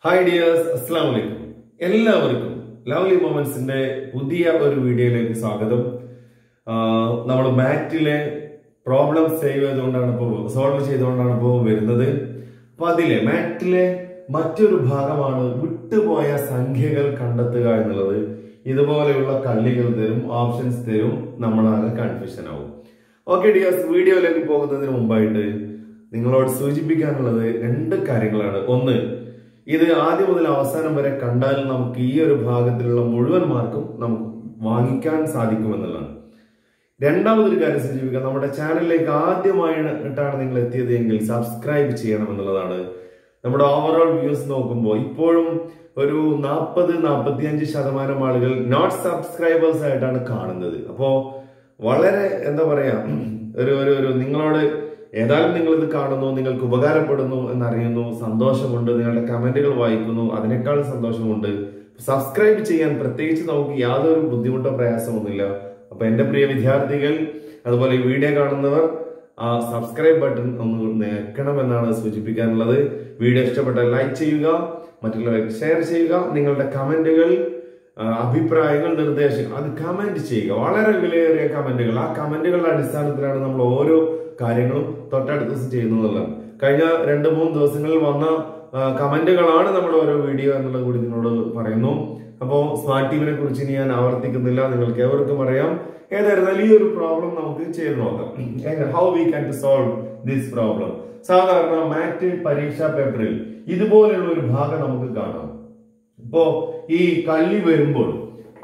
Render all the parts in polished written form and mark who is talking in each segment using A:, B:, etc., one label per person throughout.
A: Hi dears, അസ്സലാമു അലൈക്കും. എല്ലാവർക്കും ലവ്ലി മൊമെന്റ്സിന്റെ പുതിയ ഒരു വീഡിയോയിലേക്ക് സ്വാഗതം. നമ്മൾ മാറ്റിലെ പ്രോബ്ലം സോൾവ് ചെയ്തുകൊണ്ടാണ് ഇപ്പോൾ വരുന്നത്. അപ്പൊ അതിലെ മാറ്റിലെ മറ്റൊരു ഭാഗമാണ് വിട്ടുപോയ സംഖ്യകൾ കണ്ടെത്തുക എന്നുള്ളത്. ഇതുപോലെയുള്ള കള്ളികൾ തരും, ഓപ്ഷൻസ് തരും, നമ്മളാകെ കൺഫ്യൂഷൻ ആവും. ഓക്കെ ഡിയേഴ്സ്, വീഡിയോയിലേക്ക് പോകുന്നതിന് മുമ്പായിട്ട് നിങ്ങളോട് സൂചിപ്പിക്കാനുള്ളത് രണ്ട് കാര്യങ്ങളാണ്. ഒന്ന്, ഇത് ആദ്യം മുതൽ അവസാനം വരെ കണ്ടാൽ നമുക്ക് ഈ ഒരു ഭാഗത്തിലുള്ള മുഴുവൻ മാർക്കും നമുക്ക് വാങ്ങിക്കാൻ സാധിക്കുമെന്നുള്ളതാണ്. രണ്ടാമതൊരു കാര്യം സൂചിപ്പിക്കാം, നമ്മുടെ ചാനലിലേക്ക് ആദ്യമായിട്ടാണ് നിങ്ങൾ എത്തിയത് എങ്കിൽ സബ്സ്ക്രൈബ് ചെയ്യണം എന്നുള്ളതാണ്. നമ്മുടെ ഓവറോൾ വ്യൂസ് നോക്കുമ്പോൾ ഇപ്പോഴും ഒരു 40-45% ആളുകൾ നോട്ട് സബ്സ്ക്രൈബേഴ്സ് ആയിട്ടാണ് കാണുന്നത്. അപ്പോ വളരെ എന്താ പറയാ, ഒരു നിങ്ങളോട് ഏതായാലും നിങ്ങൾ ഇത് കാണുന്നു, നിങ്ങൾക്ക് ഉപകാരപ്പെടുന്നു എന്നറിയുന്നു, സന്തോഷമുണ്ട്. നിങ്ങളുടെ കമന്റുകൾ വായിക്കുന്നു, അതിനേക്കാൾ സന്തോഷമുണ്ട്. സബ്സ്ക്രൈബ് ചെയ്യാൻ പ്രത്യേകിച്ച് നമുക്ക് യാതൊരു ബുദ്ധിമുട്ടോ പ്രയാസമൊന്നുമില്ല. അപ്പൊ എന്റെ പ്രിയ വിദ്യാർത്ഥികൾ, അതുപോലെ ഈ വീഡിയോ കാണുന്നവർ ആ സബ്സ്ക്രൈബ് ബട്ടൺ ഒന്ന് ഞെക്കണമെന്നാണ് സൂചിപ്പിക്കാനുള്ളത്. വീഡിയോ ഇഷ്ടപ്പെട്ടാൽ ലൈക്ക് ചെയ്യുക, മറ്റുള്ളവർക്ക് ഷെയർ ചെയ്യുക. നിങ്ങളുടെ കമന്റുകൾ, അഭിപ്രായങ്ങൾ, നിർദ്ദേശങ്ങൾ അത് കമന്റ് ചെയ്യുക. വളരെ വിലയേറിയ കമന്റുകൾ. ആ കമന്റുകളുടെ അടിസ്ഥാനത്തിലാണ് നമ്മൾ ഓരോ കാര്യങ്ങളും തൊട്ടടുത്ത ദിവസം ചെയ്യുന്നതല്ല. കഴിഞ്ഞ 2-3 ദിവസങ്ങളിൽ വന്ന കമന്റുകളാണ് നമ്മുടെ ഓരോ വീഡിയോ എന്നുള്ളത് കൂടി നിങ്ങളോട് പറയുന്നു. അപ്പോ സ്മാർട്ട് ടീമിനെ കുറിച്ച് ഇനി ഞാൻ ആവർത്തിക്കുന്നില്ല, നിങ്ങൾക്ക് എവർക്കും അറിയാം. ഏതായിരുന്നാലും ഈ ഒരു പ്രോബ്ലം നമുക്ക് ചെയ്ത് നോക്കാം. How we can to solve this problem. സാധാരണ മാറ്റ് പരീക്ഷാ പേപ്പറിൽ ഇതുപോലെയുള്ള ഒരു ഭാഗം നമുക്ക് കാണാം. ഇപ്പോ ഈ കള്ളി വരുമ്പോൾ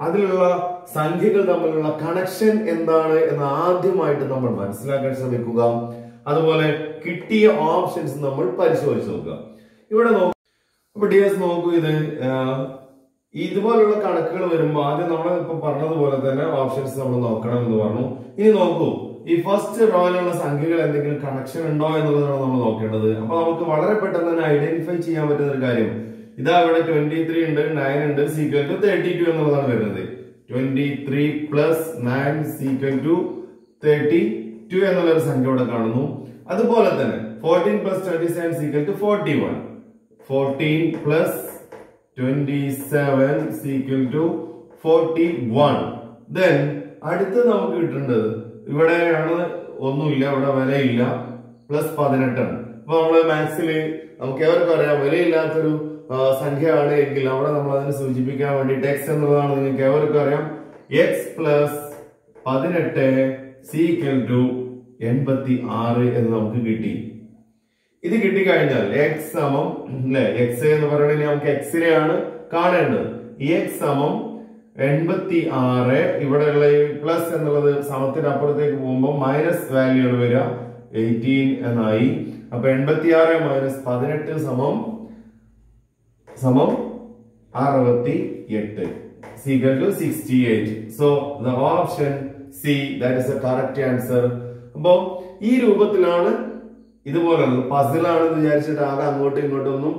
A: അതിലുള്ള സംഖ്യകൾ തമ്മിലുള്ള കണക്ഷൻ എന്താണ് എന്ന് ആദ്യമായിട്ട് നമ്മൾ മനസ്സിലാക്കാൻ ശ്രമിക്കുക. അതുപോലെ കിട്ടിയ ഓപ്ഷൻസ് നമ്മൾ പരിശോധിച്ച് നോക്കുക. ഇവിടെ നോക്കൂ. അപ്പൊ ഡിയേഴ്സ് നോക്കൂ, ഇതുപോലുള്ള കണക്കുകൾ വരുമ്പോൾ ആദ്യം നമ്മൾ ഇപ്പൊ പറഞ്ഞതുപോലെ തന്നെ ഓപ്ഷൻസ് നമ്മൾ നോക്കണം എന്ന് പറഞ്ഞു. ഇനി നോക്കൂ, ഈ ഫസ്റ്റ് റോയിലുള്ള സംഖ്യകൾ എന്തെങ്കിലും കണക്ഷൻ ഉണ്ടോ എന്നുള്ളതാണ് നമ്മൾ നോക്കേണ്ടത്. അപ്പൊ നമുക്ക് വളരെ പെട്ടെന്ന് തന്നെ ഐഡന്റിഫൈ ചെയ്യാൻ പറ്റുന്ന ഒരു കാര്യം, ഇതാ ഇവിടെ 23 ഉണ്ട്, 9 ഉണ്ട്, സീക്വൽ ടു 32 എന്നുള്ളതാണ് വരുന്നത്. 23 പ്ലസ് 9 സീക്വൽ ടു 32 എന്നുള്ള ഒരു സംഖ്യ ഇവിടെ കാണുന്നു. അതുപോലെ തന്നെ 14 plus 27 is equal to 41. 14 plus 27 is equal to 41. Then അടുത്ത് നമുക്ക് കിട്ടേണ്ടത് ഇവിടെയാണ്, ഒന്നുമില്ല, ഇവിടെ വിലയില്ല, പ്ലസ് 18 ആണ്. അപ്പൊ നമ്മള് മാത്സിൽ നമുക്ക് എവർക്കും അറിയാം, വിലയില്ലാത്തൊരു സംഖ്യയാണ് എങ്കിൽ അവിടെ നമ്മൾ അതിനെ സൂചിപ്പിക്കാൻ വേണ്ടിയിട്ട് എക്സ് എന്നുള്ളതാണ് നിങ്ങൾക്ക് എവർക്കും അറിയാം. എക്സ് പ്ലസ് 18 സീക്വൽ ടു 86 എന്ന് നമുക്ക് കിട്ടി. ഇത് കിട്ടിക്കഴിഞ്ഞാൽ എക്സ് സമം അല്ലെ, എക്സ് എന്ന് പറയുന്നത് നമുക്ക് എക്സിനെയാണ് കാണേണ്ടത്. എക്സ് സമം 86. ഇവിടെയുള്ള പ്ലസ് എന്നുള്ളത് സമത്തിനപ്പുറത്തേക്ക് പോകുമ്പോൾ മൈനസ് വാല്യൂ ആണ് വരിക, 18 എന്നായി. അപ്പൊ 86 മൈനസ് 18 സമം 68 equal to 68. So the option C, that is the correct answer. അപ്പോ ഈ രൂപത്തിലാണ്, ഇതുപോലെ പസിൽ ആണെന്ന് വിചാരിച്ചിട്ട് ആകെ അങ്ങോട്ടും ഇങ്ങോട്ടും ഒന്നും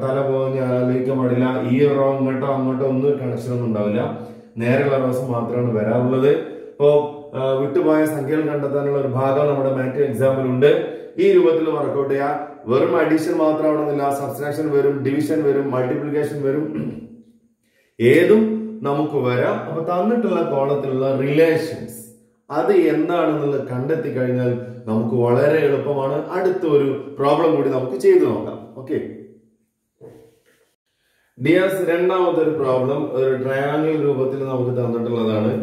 A: തല പോകാൻ ആലോചിക്കാൻ പാടില്ല. ഈ റോ ഇങ്ങോട്ടോ അങ്ങോട്ടോ ഒന്നും കണക്ഷൻ ഒന്നും ഉണ്ടാവില്ല, നേരെയുള്ള റോസ് മാത്രമാണ് വരാറുള്ളത്. ഇപ്പോ വിട്ടുപോയ സംഖ്യകൾ കണ്ടെത്താനുള്ള ഒരു ഭാഗം നമ്മുടെ മാറ്റ് എക്സാമ്പിൾ ഉണ്ട്. ഈ രൂപത്തിൽ വർക്ക്ഔട്ട് ചെയ്യാം. വെറും അഡീഷൻ മാത്രമാണെന്നില്ല, സബ്സ്ട്രാക്ഷൻ വരും, ഡിവിഷൻ വരും, മൾട്ടിപ്ലിക്കേഷൻ വരും, ഏതും നമുക്ക് വരാം. അപ്പൊ തന്നിട്ടുള്ള കോളത്തിലുള്ള റിലേഷൻസ് അത് എന്താണെന്നുള്ളത് കണ്ടെത്തി കഴിഞ്ഞാൽ നമുക്ക് വളരെ എളുപ്പമാണ്. അടുത്തൊരു പ്രോബ്ലം കൂടി നമുക്ക് ചെയ്തു നോക്കാം. ഓക്കെ ഡിയേഴ്സ്, രണ്ടാമത്തെ ഒരു പ്രോബ്ലം ഒരു ട്രയാങ്കിൾ രൂപത്തിൽ നമുക്ക് തന്നിട്ടുള്ളതാണ്.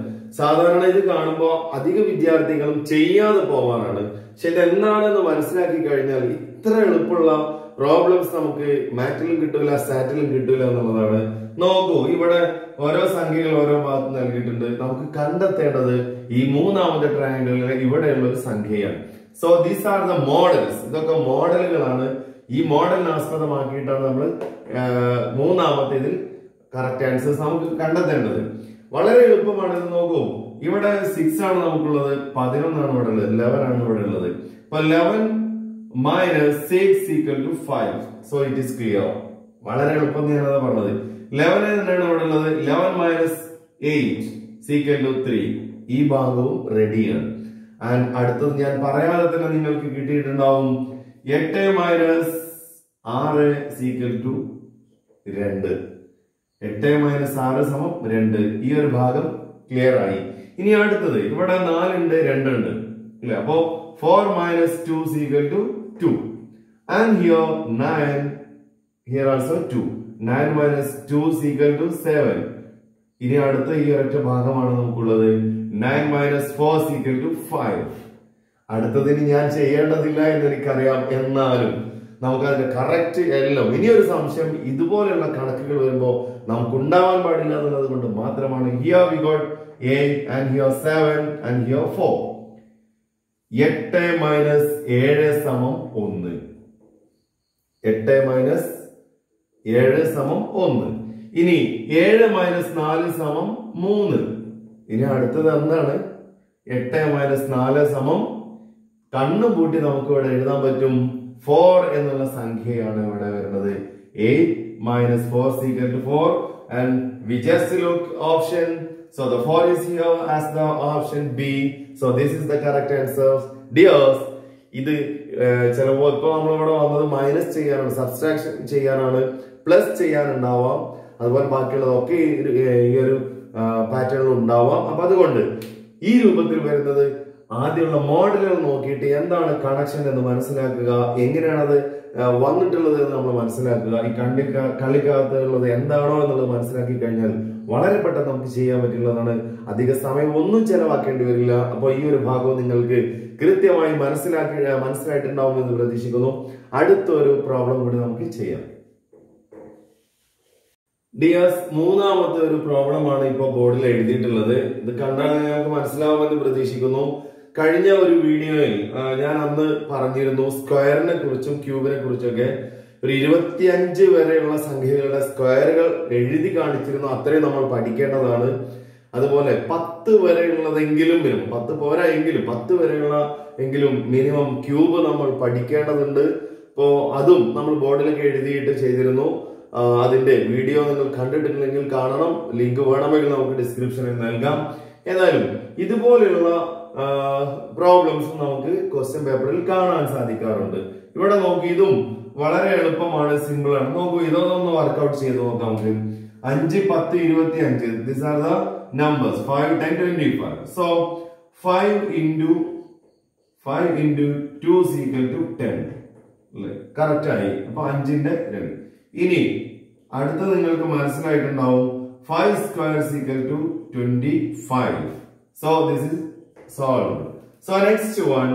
A: സാധാരണ ഇത് കാണുമ്പോൾ അധിക വിദ്യാർത്ഥികളും ചെയ്യാതെ പോവാനാണ്. പക്ഷെ ഇതെന്താണെന്ന് മനസ്സിലാക്കി കഴിഞ്ഞാൽ ഇത്ര എളുപ്പമുള്ള പ്രോബ്ലംസ് നമുക്ക് മാറ്റിലും കിട്ടൂല, സാറ്റിലും കിട്ടൂല എന്നുള്ളതാണ്. നോക്കൂ, ഇവിടെ ഓരോ സംഖ്യകൾ ഓരോ ഭാഗത്ത് നൽകിയിട്ടുണ്ട്. നമുക്ക് കണ്ടെത്തേണ്ടത് ഈ മൂന്നാമത്തെ ട്രയാങ്കിളിലെ ഇവിടെയുള്ള ഒരു സംഖ്യയാണ്. So these are the models. ഇതൊക്കെ മോഡലുകളാണ്. ഈ മോഡലിനെ ആസ്പദമാക്കിയിട്ടാണ് നമ്മൾ മൂന്നാമത്തെ ഇതിൽ കറക്റ്റ് ആൻസേഴ്സ് നമുക്ക് കണ്ടെത്തേണ്ടത്. വളരെ എളുപ്പമാണ്. ഇത് നോക്കൂ, ഇവിടെ 6 ആണ് നമുക്കുള്ളത്, 11 ആണ് ഇവിടെ ഉള്ളത്, 11 ആണ് ഇവിടെ ഉള്ളത്. അപ്പൊ 11 minus 6 equal to 5. So it is clear. വളരെ എളുപ്പം ഞാനത് പറഞ്ഞത്. 11 തന്നെയാണ് ഇവിടെ ഉള്ളത്. 11 മൈനസ് 8 ഈക്വൽ ടു 3. ഈ ഭാഗവും റെഡിയാണ്. ആൻഡ് അടുത്തത് ഞാൻ പറയാതെ തന്നെ നിങ്ങൾക്ക് കിട്ടിയിട്ടുണ്ടാവും. 8 മൈനസ് 6 ഈക്വൽ ടു 2. 8 മൈനസ് 6 സമം 2. ഈ ഒരു ഭാഗം ക്ലിയർ ആയി. ഇനി അടുത്തത് ഇവിടെ 4 ഉണ്ട്, 2 ഉണ്ട് അല്ലെ. അപ്പോ 4 minus 2 is equal to 2. And here 9, here also 2. 9 minus 2 is equal to 7. ഇനി അടുത്ത ഈ ഒരൊറ്റ ഭാഗമാണ് നമുക്കുള്ളത്. 9 minus 4 is equal to 5. അടുത്തതിന് ഞാൻ ചെയ്യേണ്ടതില്ല എന്ന് എനിക്കറിയാം, എന്നാലും നമുക്ക് അതിന്റെ കറക്റ്റ് എല്ലാം. ഇനി ഒരു സംശയം ഇതുപോലെയുള്ള കണക്കുകൾ വരുമ്പോൾ നമുക്ക് ഉണ്ടാവാൻ പാടില്ല എന്നുള്ളത് കൊണ്ട് മാത്രമാണ്. Here we got 8 and here 7 and here 4. 8 minus 7 സമം 1. 8 minus 7 സമം 1. ഇനി 7 minus 4 സമം 3. ഇനി അടുത്തത് എന്താണ്? 8 minus 4 സമം, കണ്ണും പൂട്ടി നമുക്ക് ഇവിടെ എഴുതാൻ പറ്റും 4 എന്നുള്ള സംഖ്യയാണ് ഇവിടെ വരുന്നത്. 8 minus 4 is equal to 4. And we just look option. So the 4 is here as the option B. So this is the correct answer. Dears, ഇത് ചിലപ്പോൾ ഇപ്പൊ നമ്മളിവിടെ വന്നത് മൈനസ് ചെയ്യാനാണ്, സബ്സ്ട്രാക്ഷൻ ചെയ്യാനാണ്, പ്ലസ് ചെയ്യാനുണ്ടാവാം, അതുപോലെ ബാക്കിയുള്ളതൊക്കെ ഈ ഒരു പാറ്റേണിൽ ഉണ്ടാവാം. അപ്പൊ അതുകൊണ്ട് ഈ രൂപത്തിൽ വരുന്നത് ആദ്യമുള്ള മോഡലുകൾ നോക്കിയിട്ട് എന്താണ് കണക്ഷൻ എന്ന് മനസ്സിലാക്കുക, എങ്ങനെയാണത് വന്നിട്ടുള്ളത് എന്ന് നമ്മൾ മനസ്സിലാക്കുക. ഈ കളിക്കകത്തുള്ളത് എന്താണോ എന്നുള്ളത് മനസ്സിലാക്കി കഴിഞ്ഞാൽ വളരെ പെട്ടെന്ന് നമുക്ക് ചെയ്യാൻ പറ്റുന്നതാണ്. അധിക സമയം ഒന്നും ചെലവാക്കേണ്ടി വരില്ല. അപ്പോൾ ഈ ഒരു ഭാഗവും നിങ്ങൾക്ക് കൃത്യമായി മനസ്സിലായിട്ടുണ്ടാവും എന്ന് പ്രതീക്ഷിക്കുന്നു. അടുത്തൊരു പ്രോബ്ലം കൂടി നമുക്ക് ചെയ്യാം. ഡിയേഴ്സ്, മൂന്നാമത്തെ ഒരു പ്രോബ്ലമാണ് ഇപ്പോൾ ബോർഡിൽ എഴുതിയിട്ടുള്ളത്. ഇത് കണ്ടാൽ നിങ്ങൾക്ക് മനസ്സിലാവുമെന്ന് പ്രതീക്ഷിക്കുന്നു. കഴിഞ്ഞ ഒരു വീഡിയോയിൽ ഞാൻ അന്ന് പറഞ്ഞിരുന്നു സ്ക്വയറിനെ കുറിച്ചും ക്യൂബിനെ കുറിച്ചൊക്കെ. ഒരു 25 വരെയുള്ള സംഖ്യകളുടെ സ്ക്വയറുകൾ എഴുതി കാണിച്ചിരുന്നു. അത്രയും നമ്മൾ പഠിക്കേണ്ടതാണ്. അതുപോലെ 10 വരെയുള്ളതെങ്കിലും മിനിമം, 10 പോരാ എങ്കിലും 10 വരെയുള്ള എങ്കിലും മിനിമം ക്യൂബ് നമ്മൾ പഠിക്കേണ്ടതുണ്ട്. അപ്പോ അതും നമ്മൾ ബോർഡിലൊക്കെ എഴുതിയിട്ട് ചെയ്തിരുന്നു. അതിന്റെ വീഡിയോ നിങ്ങൾ കണ്ടിട്ടില്ലെങ്കിൽ കാണണം. ലിങ്ക് വേണമെങ്കിൽ നമുക്ക് ഡിസ്ക്രിപ്ഷനിൽ നൽകാം. ഏതായാലും ഇതുപോലെയുള്ള പ്രോബ്ലംസ് നമുക്ക് ക്വസ്റ്റ്യൻ പേപ്പറിൽ കാണാൻ സാധിക്കാറുണ്ട്. ഇവിടെ നോക്കി, ഇതും വളരെ എളുപ്പമാണ്, സിമ്പിൾ ആണ്. നോക്കൂ, ഇതൊന്ന് വർക്ക്ഔട്ട് ചെയ്ത് നോക്കാം നമുക്ക്. 5, 10, 25. These are the numbers 5, 10, 25. So 5 into 2 is equal to 10. Correct ആയി. അപ്പൊ 5ന്റെ 2. ഇനി അടുത്ത നിങ്ങൾക്ക് മനസ്സിലായിട്ടുണ്ടാവും 5 square is equal to 25. So this is solved. So next one,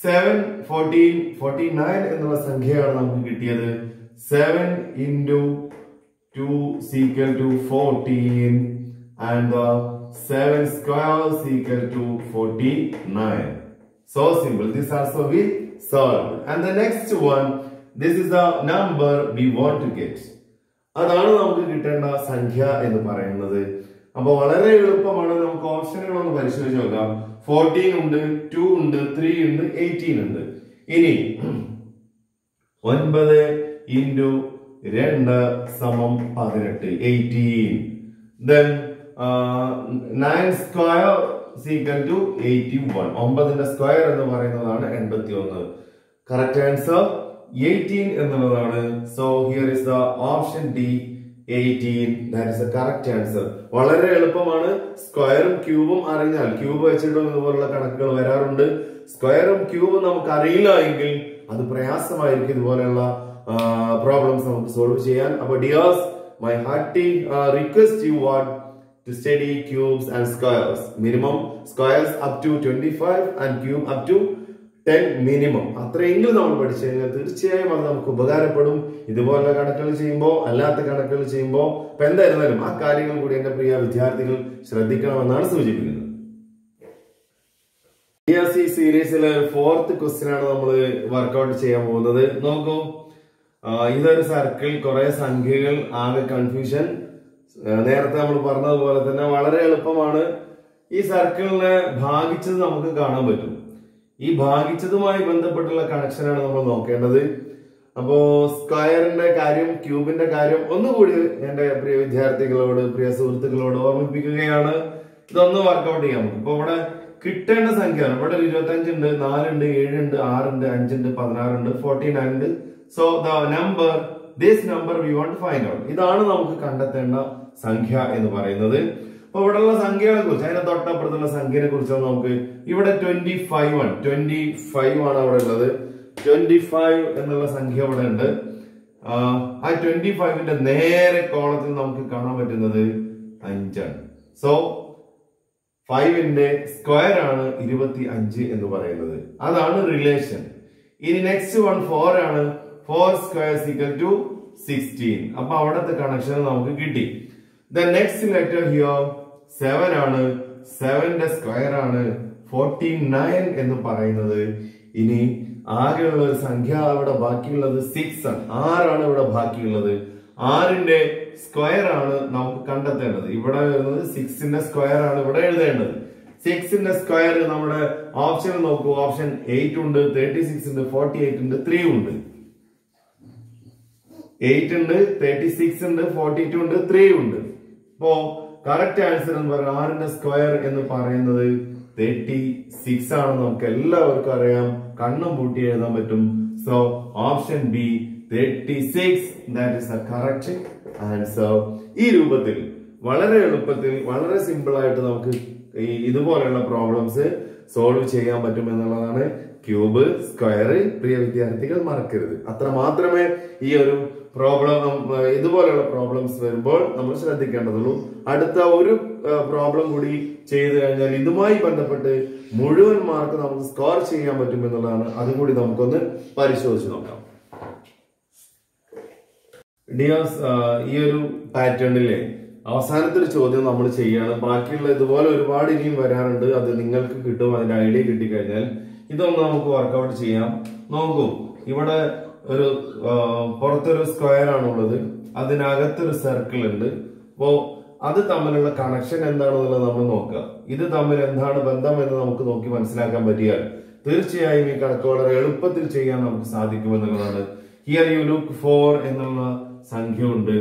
A: 7, 14, 49 എന്നുള്ള സംഖ്യയാണ് നമുക്ക് കിട്ടിയത്. 7 into 2 is equal to 14 and 7 square is equal to 49. So simple. This also we solved. And the next one, this is the number we want to get. അതാണ് നമുക്ക് കിട്ടേണ്ട സംഖ്യ എന്ന് പറയുന്നത്. അപ്പൊ വളരെ എളുപ്പമാണ്. നമുക്ക് ഓപ്ഷനുകളൊന്ന് പരിശോധിച്ച് നോക്കാം. 14 ഉണ്ട്, 2 ഉണ്ട്, 3 ഉണ്ട്, 18 ഉണ്ട്. ഇനി 9 into 2 സമം 18, 18. Then 9 square is equal to 81. 9ന്റെ square എന്ന് പറയുന്നതാണ് 81. കറക്റ്റ് ആൻസർ 18 എന്നുള്ളതാണ്. So here is the option D, 18. That is the correct answer. വളരെ എളുപ്പമാണ്. സ്ക്വയറും ക്യൂബും അറിഞ്ഞാൽ, ക്യൂബ് വെച്ചിട്ടും ഇതുപോലുള്ള കണക്കുകൾ വരാറുണ്ട്. സ്ക്വയറും ക്യൂബും നമുക്ക് അറിയില്ല എങ്കിൽ അത് പ്രയാസമായിരിക്കും ഇതുപോലെയുള്ള പ്രോബ്ലംസ് നമുക്ക് സോൾവ് ചെയ്യാൻ. അപ്പൊ dears, my hearty request you what to study cubes and squares. Minimum squares up to 25 and cube up to 10 minimum. അത്രയെങ്കിലും നമ്മൾ പഠിച്ചു കഴിഞ്ഞാൽ തീർച്ചയായും അത് നമുക്ക് ഉപകാരപ്പെടും. ഇതുപോലുള്ള കണക്കുകൾ ചെയ്യുമ്പോൾ, അല്ലാത്ത കണക്കുകൾ ചെയ്യുമ്പോൾ, ഇപ്പൊ എന്തായിരുന്നാലും ആ കാര്യങ്ങൾ കൂടി എന്റെ പ്രിയ വിദ്യാർത്ഥികൾ ശ്രദ്ധിക്കണമെന്നാണ് സൂചിപ്പിക്കുന്നത്. ഈ സീരീസിലെ 4th ക്വസ്റ്റ്യൻ ആണ് നമ്മൾ വർക്ക്ഔട്ട് ചെയ്യാൻ പോകുന്നത്. നോക്കൂ, ഇതൊരു സർക്കിൾ, കുറെ സംഖ്യകൾ, ആകെ കൺഫ്യൂഷൻ. നേരത്തെ നമ്മൾ പറഞ്ഞതുപോലെ തന്നെ വളരെ എളുപ്പമാണ്. ഈ സർക്കിളിനെ ഭാഗിച്ചത് നമുക്ക് കാണാൻ പറ്റും. ഈ ഭാഗിച്ചതുമായി ബന്ധപ്പെട്ടുള്ള കണക്ഷനാണ് നമ്മൾ നോക്കേണ്ടത്. അപ്പോ സ്ക്വയറിന്റെ കാര്യം, ക്യൂബിന്റെ കാര്യം ഒന്നുകൂടി എന്റെ പ്രിയ വിദ്യാർത്ഥികളോട്, പ്രിയ സുഹൃത്തുക്കളോട് ഓർമ്മിപ്പിക്കുകയാണ്. ഇതൊന്ന് വർക്ക്ഔട്ട് ചെയ്യാം. ഇപ്പൊ ഇവിടെ കിട്ടേണ്ട സംഖ്യ, ഇവിടെ 25 ഉണ്ട്, 4 ഉണ്ട്, 7 ഉണ്ട്, 6 ഉണ്ട്, 5 ഉണ്ട്, 16 ഉണ്ട്, 49 ഉണ്ട്. So the number this number we want to find out. ഇതാണ് നമുക്ക് കണ്ടെത്തേണ്ട സംഖ്യ എന്ന് പറയുന്നത്. അപ്പൊ ഇവിടെയുള്ള സംഖ്യകളെ കുറിച്ച്, അതിന്റെ തൊട്ടപ്പുറത്തുള്ള സംഖ്യയെ കുറിച്ച് നമുക്ക് ഇവിടെ 25 ആണ് അവിടെ ഉള്ളത്. 25 എന്നുള്ള സംഖ്യ ഇവിടെ ഉണ്ട്. ആ 25ന്റെ നേരെ കോളത്തിൽ നമുക്ക് കാണാൻ പറ്റുന്നത് 5 ആണ്. സോ 5ന്റെ സ്ക്വയർ ആണ് 25 എന്ന് പറയുന്നത്. അതാണ് റിലേഷൻ. ഇനി നെക്സ്റ്റ് വൺ 4 ആണ്. 4 സ്ക്വയർ ഈക്വൽ ടു 16. അപ്പൊ അവിടത്തെ കണക്ഷൻ നമുക്ക് കിട്ടി. ദ നെക്സ്റ്റ് ലെറ്റർ ഹിയർ 7 ആണ്. 7ന്റെ സ്ക്വയർ ആണ് 49 എന്ന് പറയുന്നത്. ഇനി ആകെയുള്ള ഒരു സംഖ്യ അവിടെ ബാക്കിയുള്ളത് 6 ആണ്. 6 ആണ് ഇവിടെ ബാക്കിയുള്ളത്. 6ന്റെ സ്ക്വയർ ആണ് നമുക്ക് കണ്ടെത്തേണ്ടത്. ഇവിടെ വരുന്നത് 6ന്റെ സ്ക്വയർ ആണ് ഇവിടെ എഴുതേണ്ടത്. 6ന്റെ സ്ക്വയർ നമ്മുടെ ഓപ്ഷൻ നോക്കൂ. ഓപ്ഷൻ 8 ഉണ്ട്, 36 ഉണ്ട്, 48 ഉണ്ട്, 3 ഉണ്ട്. 8 ഉണ്ട്, 36 ഉണ്ട്, 42 ഉണ്ട്, 3 ഉണ്ട്. അപ്പോ കറക്റ്റ് ആൻസർ എന്ന് പറയുന്നത് 6ന്റെ സ്ക്വയർ എന്ന് പറയുന്നത് 36 ആണ്. നമുക്ക് എല്ലാവർക്കും അറിയാം, കണ്ണും പൂട്ടി എഴുതാൻ പറ്റും. So option B 36, that is the correct answer. ഈ രൂപത്തിൽ വളരെ എളുപ്പത്തിൽ വളരെ സിമ്പിൾ ആയിട്ട് നമുക്ക് ഇതുപോലെയുള്ള പ്രോബ്ലംസ് സോൾവ് ചെയ്യാൻ പറ്റും എന്നുള്ളതാണ്. ക്യൂബ്, സ്ക്വയർ പ്രിയ വിദ്യാർത്ഥികൾ മറക്കരുത്. അത്ര മാത്രമേ ഈ ഒരു പ്രോബ്ലം, ഇതുപോലെയുള്ള പ്രോബ്ലംസ് വരുമ്പോൾ നമ്മൾ ശ്രദ്ധിക്കേണ്ടതുള്ളൂ. അടുത്ത ഒരു പ്രോബ്ലം കൂടി ചെയ്തു കഴിഞ്ഞാൽ ഇതുമായി ബന്ധപ്പെട്ട് മുഴുവൻ മാർക്ക് നമുക്ക് സ്കോർ ചെയ്യാൻ പറ്റും എന്നുള്ളതാണ്. അതുകൂടി നമുക്കൊന്ന് പരിശോധിച്ച് നോക്കാം. ഡിയേഴ്സ്, ഈ ഒരു പാറ്റേണിലെ അവസാനത്തെ ഒരു ചോദ്യം നമ്മൾ ചെയ്യാണ്. ബാക്കിയുള്ള ഇതുപോലെ ഒരുപാട് ഇനിയും വരാറുണ്ട്. അത് നിങ്ങൾക്ക് കിട്ടും. അതിന്റെ ഐഡിയ കിട്ടിക്കഴിഞ്ഞാൽ ഇതൊന്ന് നമുക്ക് വർക്ക്ഔട്ട് ചെയ്യാം. നോക്കൂ, ഇവിടെ ഒരു പുറത്തൊരു സ്ക്വയർ ആണുള്ളത്, അതിനകത്തൊരു സർക്കിൾ ഉണ്ട്. അപ്പോ അത് തമ്മിലുള്ള കണക്ഷൻ എന്താണെന്നുള്ളത് നമ്മൾ നോക്കുക. ഇത് തമ്മിൽ എന്താണ് ബന്ധം എന്ന് നമുക്ക് നോക്കി മനസ്സിലാക്കാൻ പറ്റിയാൽ തീർച്ചയായും ഈ കണക്ക് വളരെ എളുപ്പത്തിൽ ചെയ്യാൻ നമുക്ക് സാധിക്കുമെന്നുള്ളതാണ്. ഹിയർ യു ലുക്ക് 4 എന്നുള്ള സംഖ്യ ഉണ്ട്.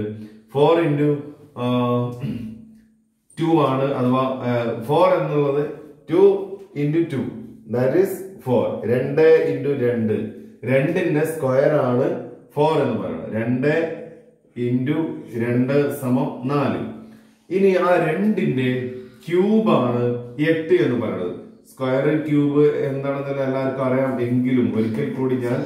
A: 4 into 2 ആണ്. അഥവാ 4 എന്നുള്ളത് 2 into 2, ദാറ്റ് ഈസ് 4. 2 into 2, 2ന്റെ സ്ക്വയർ ആണ് 4 എന്ന് പറയുന്നത്. 2 into 2 സമം 4. ഇനി ആ 2ന്റെ ക്യൂബ് ആണ് 8 എന്ന് പറയുന്നത്. സ്ക്വയർ ക്യൂബ് എന്താണെന്ന് എല്ലാവർക്കും അറിയാം, എങ്കിലും ഒരിക്കൽ കൂടി ഞാൻ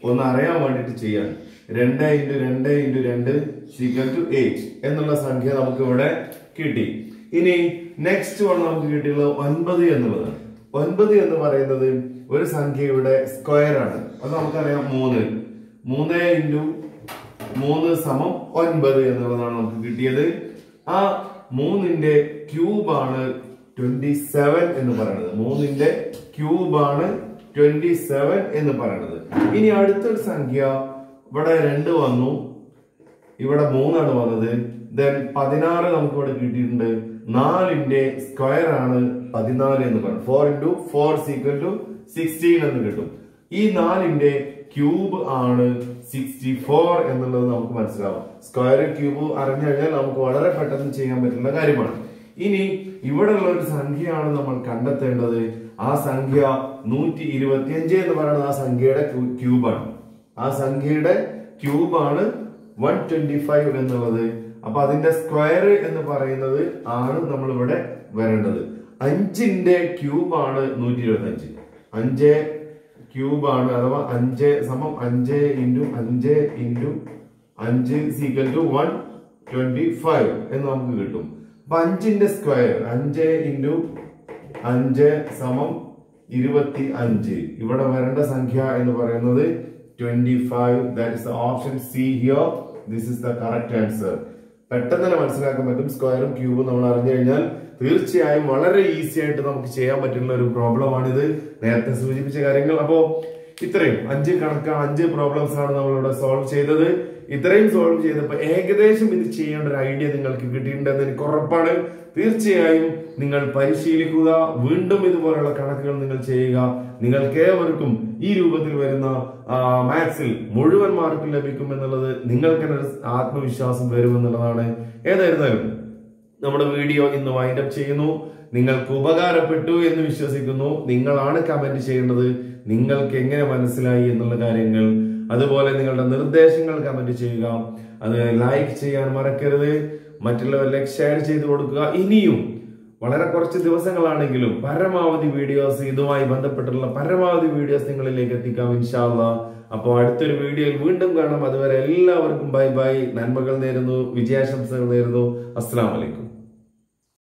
A: ഒന്ന് അറിയാൻ വേണ്ടിട്ട് ചെയ്യാൻ. 2 into 2 into 2 ഈക്വൽ ടു 8 എന്നുള്ള സംഖ്യ നമുക്ക് ഇവിടെ കിട്ടി. ഇനി നെക്സ്റ്റ് വൺ നമുക്ക് കിട്ടിയുള്ളത് 9 എന്നുള്ളതാണ്. 9 എന്ന് പറയുന്നത് ഒരു സംഖ്യയുടെ സ്ക്വയർ ആണ്. അത് നമുക്കറിയാം 3. 3 into 3 സമം 9 എന്നുള്ളതാണ് നമുക്ക് കിട്ടിയത്. ആ 3ന്റെ ക്യൂബ് ആണ് 27 എന്ന് പറയുന്നത്. 3ന്റെ ക്യൂബ് ആണ് 27 എന്ന് പറയുന്നത്. ഇനി അടുത്തൊരു സംഖ്യ, ഇവിടെ 2 വന്നു, ഇവിടെ 3 ആണ് വന്നത്. ദെൻ 16 നമുക്ക് ഇവിടെ കിട്ടിയിട്ടുണ്ട്. 4ന്റെ സ്ക്വയർ ആണ് 14 എന്ന് പറയുന്നത്. 4 into 4 ഈക്വൽ ടു 16 എന്ന് കിട്ടും. ഈ 4ന്റെ ക്യൂബ് ആണ് 64 എന്നുള്ളത് നമുക്ക് മനസ്സിലാവും. സ്ക്വയർ ക്യൂബ് അറിഞ്ഞു കഴിഞ്ഞാൽ നമുക്ക് വളരെ പെട്ടെന്ന് ചെയ്യാൻ പറ്റുന്ന കാര്യമാണ്. ഇനി ഇവിടെയുള്ള ഒരു സംഖ്യയാണ് നമ്മൾ കണ്ടെത്തേണ്ടത്. ആ സംഖ്യ 125 എന്ന് പറയുന്നത് ആ സംഖ്യയുടെ ക്യൂബാണ്. ആ സംഖ്യയുടെ ക്യൂബാണ് 125 എന്നുള്ളത്. അപ്പൊ അതിന്റെ സ്ക്വയർ എന്ന് പറയുന്നത് ആണ് നമ്മൾ ഇവിടെ വരേണ്ടത്. 5ന്റെ ക്യൂബാണ് 125. 5 ക്യൂബാണ്, അഥവാ 5 സമം 5 into 5 into 5 ഈക്വൽ ടു 125 എന്ന് നമുക്ക് കിട്ടും. അപ്പൊ 5ന്റെ സ്ക്വയർ 5 into 5 സമം 25. ഇവിടെ വരേണ്ട സംഖ്യ എന്ന് പറയുന്നത് 25. That is option C here. This is the correct answer. പെട്ടെന്ന് തന്നെ മനസ്സിലാക്കാൻ പറ്റും. സ്ക്വയറും ക്യൂബും നമ്മൾ അറിഞ്ഞു കഴിഞ്ഞാൽ തീർച്ചയായും വളരെ ഈസി ആയിട്ട് നമുക്ക് ചെയ്യാൻ പറ്റുന്ന ഒരു പ്രോബ്ലം ആണിത്. നേരത്തെ സൂചിപ്പിച്ച കാര്യങ്ങൾ. അപ്പോ ഇത്രയും 5 കണക്കാണ്, 5 പ്രോബ്ലംസ് ആണ് നമ്മളിവിടെ സോൾവ് ചെയ്തത്. ഇത്രയും സോൾവ് ചെയ്തപ്പോൾ ഏകദേശം ഇത് ചെയ്യേണ്ട ഒരു ഐഡിയ നിങ്ങൾക്ക് കിട്ടിയിട്ടുണ്ടെന്ന് എനിക്ക് ഉറപ്പാണ്. തീർച്ചയായും നിങ്ങൾ പരിശീലിക്കുക. വീണ്ടും ഇതുപോലുള്ള കണക്കുകൾ നിങ്ങൾ ചെയ്യുക. നിങ്ങൾക്ക് ഏവർക്കും ഈ രൂപത്തിൽ വരുന്ന മാത്സിൽ മുഴുവൻ മാർക്ക് ലഭിക്കും എന്നുള്ളത് നിങ്ങൾക്ക് ആത്മവിശ്വാസം വരുമെന്നുള്ളതാണ്. ഏതായിരുന്നാലും നമ്മുടെ വീഡിയോ ഇന്ന് വൈൻഡ് അപ്പ് ചെയ്യുന്നു. നിങ്ങൾക്ക് ഉപകാരപ്പെട്ടു എന്ന് വിശ്വസിക്കുന്നു. നിങ്ങളാണ് കമന്റ് ചെയ്യേണ്ടത്. നിങ്ങൾക്ക് എങ്ങനെ മനസ്സിലായി എന്നുള്ള കാര്യങ്ങൾ. അതുപോലെ നിങ്ങളുടെ നിർദ്ദേശങ്ങൾ കമന്റ് ചെയ്യുക. അത് ലൈക്ക് ചെയ്യാൻ മറക്കരുത്. മറ്റുള്ളവരിലേക്ക് ഷെയർ ചെയ്ത് കൊടുക്കുക. ഇനിയും വളരെ കുറച്ച് ദിവസങ്ങളാണെങ്കിലും പരമാവധി വീഡിയോസ്, ഇതുമായി ബന്ധപ്പെട്ടുള്ള പരമാവധി വീഡിയോസ് നിങ്ങളിലേക്ക് എത്തിക്കാം ഇൻഷാ അല്ലാഹ്. അപ്പോൾ അടുത്തൊരു വീഡിയോയിൽ വീണ്ടും കാണാം. അതുവരെ എല്ലാവർക്കും ബൈ ബൈ. നന്മകൾ നേരുന്നു, വിജയാശംസകൾ നേരുന്നു. അസ്സലാമു അലൈക്കും.